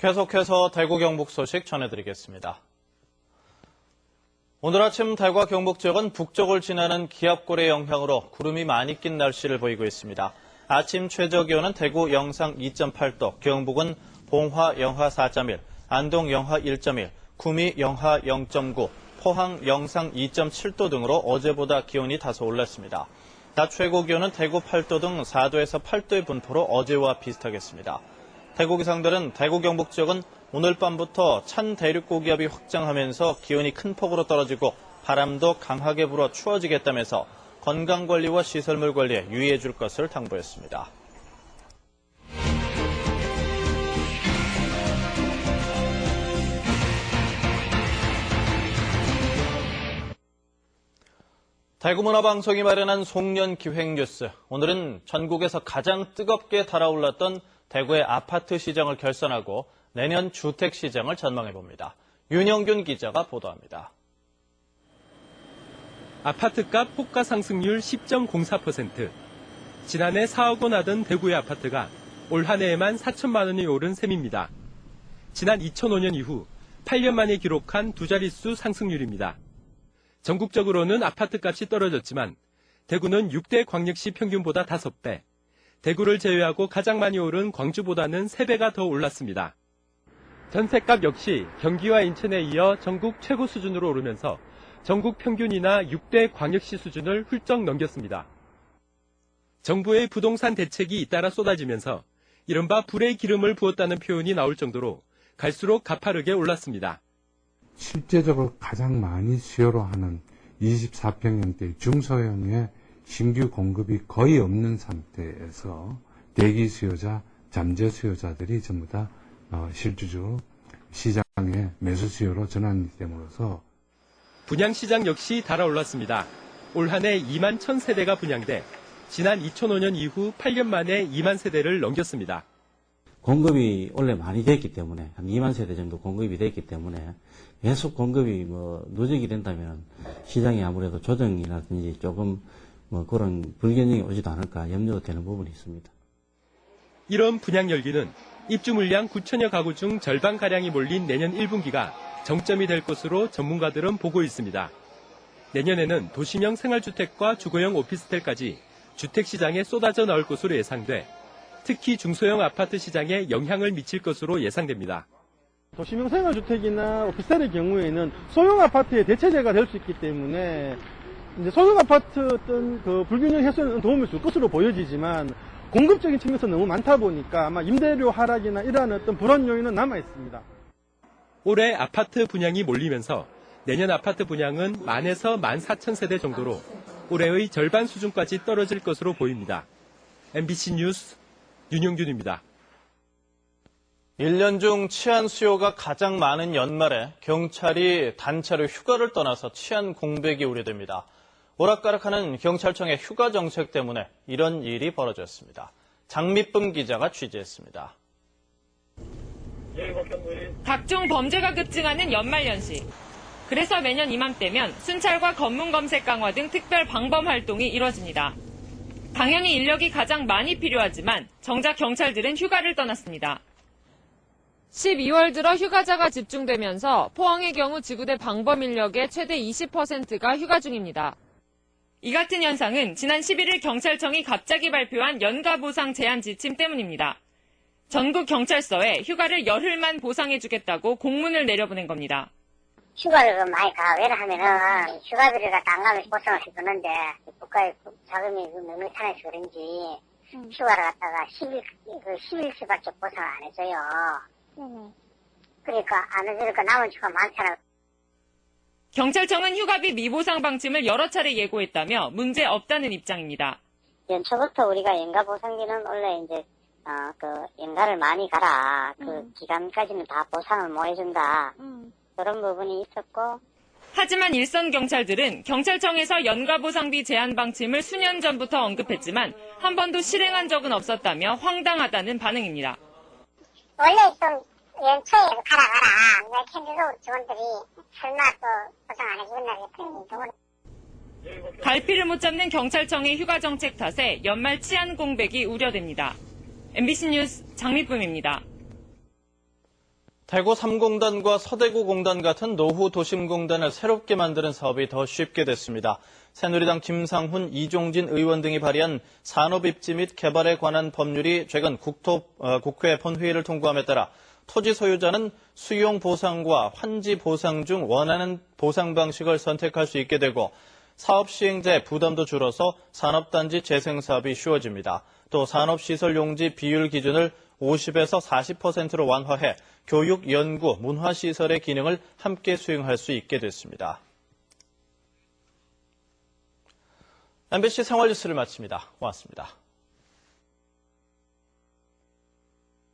계속해서 대구 경북 소식 전해드리겠습니다. 오늘 아침 대구와 경북 지역은 북쪽을 지나는 기압골의 영향으로 구름이 많이 낀 날씨를 보이고 있습니다. 아침 최저 기온은 대구 영상 2.8도, 경북은 봉화 영하 4.1, 안동 영하 1.1, 구미 영하 0.9, 포항 영상 2.7도 등으로 어제보다 기온이 다소 올랐습니다. 낮 최고 기온은 대구 8도 등 4도에서 8도의 분포로 어제와 비슷하겠습니다. 대구 기상들은 대구 경북 지역은 오늘 밤부터 찬 대륙 고기압이 확장하면서 기온이 큰 폭으로 떨어지고 바람도 강하게 불어 추워지겠다면서 건강관리와 시설물 관리에 유의해 줄 것을 당부했습니다. 대구문화방송이 마련한 송년 기획뉴스. 오늘은 전국에서 가장 뜨겁게 달아올랐던 대구의 아파트 시장을 결산하고 내년 주택 시장을 전망해봅니다. 윤영균 기자가 보도합니다. 아파트값 호가 상승률 10.04%. 지난해 4억 원 하던 대구의 아파트가 올 한 해에만 4천만 원이 오른 셈입니다. 지난 2005년 이후 8년 만에 기록한 두 자릿수 상승률입니다. 전국적으로는 아파트값이 떨어졌지만 대구는 6대 광역시 평균보다 5배, 대구를 제외하고 가장 많이 오른 광주보다는 3배가 더 올랐습니다. 전셋값 역시 경기와 인천에 이어 전국 최고 수준으로 오르면서 전국 평균이나 6대 광역시 수준을 훌쩍 넘겼습니다. 정부의 부동산 대책이 잇따라 쏟아지면서 이른바 불의 기름을 부었다는 표현이 나올 정도로 갈수록 가파르게 올랐습니다. 실제적으로 가장 많이 수요로 하는 24평형대 중소형의 신규 공급이 거의 없는 상태에서 대기 수요자, 잠재 수요자들이 전부 다 실주주 시장의 매수 수요로 전환이 됨으로써 분양시장 역시 달아올랐습니다. 올 한 해 2만 1,000세대가 분양돼 지난 2005년 이후 8년 만에 2만 세대를 넘겼습니다. 공급이 원래 많이 됐기 때문에 한 2만 세대 정도 공급이 됐기 때문에 계속 공급이 누적이 된다면 시장이 아무래도 조정이라든지 조금 그런 불균형이 오지도 않을까 염려가 되는 부분이 있습니다. 이런 분양 열기는 입주 물량 9천여 가구 중 절반가량이 몰린 내년 1분기가 정점이 될 것으로 전문가들은 보고 있습니다. 내년에는 도시명 생활주택과 주거용 오피스텔까지 주택시장에 쏟아져 나올 것으로 예상돼 특히 중소형 아파트 시장에 영향을 미칠 것으로 예상됩니다. 도시명 생활주택이나 오피스텔의 경우에는 소형 아파트의 대체제가 될 수 있기 때문에 이제 소형 아파트 어떤 그 불균형 해소에는 도움을 줄 것으로 보여지지만 공급적인 측면에서 너무 많다 보니까 아마 임대료 하락이나 이러한 어떤 불안 요인은 남아 있습니다. 올해 아파트 분양이 몰리면서 내년 아파트 분양은 10,000에서 14,000세대 정도로 올해의 절반 수준까지 떨어질 것으로 보입니다. MBC 뉴스 윤영균입니다. 1년 중 치안 수요가 가장 많은 연말에 경찰이 단체로 휴가를 떠나서 치안 공백이 우려됩니다. 오락가락하는 경찰청의 휴가 정책 때문에 이런 일이 벌어졌습니다. 장미쁨 기자가 취재했습니다. 각종 범죄가 급증하는 연말연시. 그래서 매년 이맘때면 순찰과 검문 검색 강화 등 특별 방범 활동이 이뤄집니다. 당연히 인력이 가장 많이 필요하지만 정작 경찰들은 휴가를 떠났습니다. 12월 들어 휴가자가 집중되면서 포항의 경우 지구대 방범 인력의 최대 20%가 휴가 중입니다. 이 같은 현상은 지난 11일 경찰청이 갑자기 발표한 연가 보상 제한 지침 때문입니다. 전국 경찰서에 휴가를 열흘만 보상해주겠다고 공문을 내려보낸 겁니다. 휴가를 많이 가. 왜냐하면은 휴가비를 갖다 안 가면 보상을 해주는데 국가의 자금이 너무 산해서 그런지 휴가를 갖다가 10일치밖에 보상을 안 해줘요. 그러니까 안 해주니까 남은 휴가 많잖아. 경찰청은 휴가비 미보상 방침을 여러 차례 예고했다며 문제 없다는 입장입니다. 연초부터 우리가 연가 보상비는 원래 이제 연가를 많이 가라. 그 기간까지는 다 보상을 못 해준다. 그런 부분이 있었고. 하지만 일선 경찰들은 경찰청에서 연가 보상비 제한 방침을 수년 전부터 언급했지만 한 번도 실행한 적은 없었다며 황당하다는 반응입니다. 원래 좀 연초에 가라. 왜 캔디도 직원들이 설마 또 보상 안 해주겠나 했더니 갈피를 못 잡는 경찰청의 휴가 정책 탓에 연말 치안 공백이 우려됩니다. MBC 뉴스 장미쁨입니다. 대구 3공단과 서대구 공단 같은 노후 도심공단을 새롭게 만드는 사업이 더 쉽게 됐습니다. 새누리당 김상훈, 이종진 의원 등이 발의한 산업입지 및 개발에 관한 법률이 최근 국회 본회의를 통과함에 따라 토지 소유자는 수용 보상과 환지 보상 중 원하는 보상 방식을 선택할 수 있게 되고 사업 시행자의 부담도 줄어서 산업단지 재생 사업이 쉬워집니다. 또 산업시설 용지 비율 기준을 50에서 40%로 완화해 교육, 연구, 문화시설의 기능을 함께 수행할 수 있게 됐습니다. MBC 생활뉴스를 마칩니다. 고맙습니다.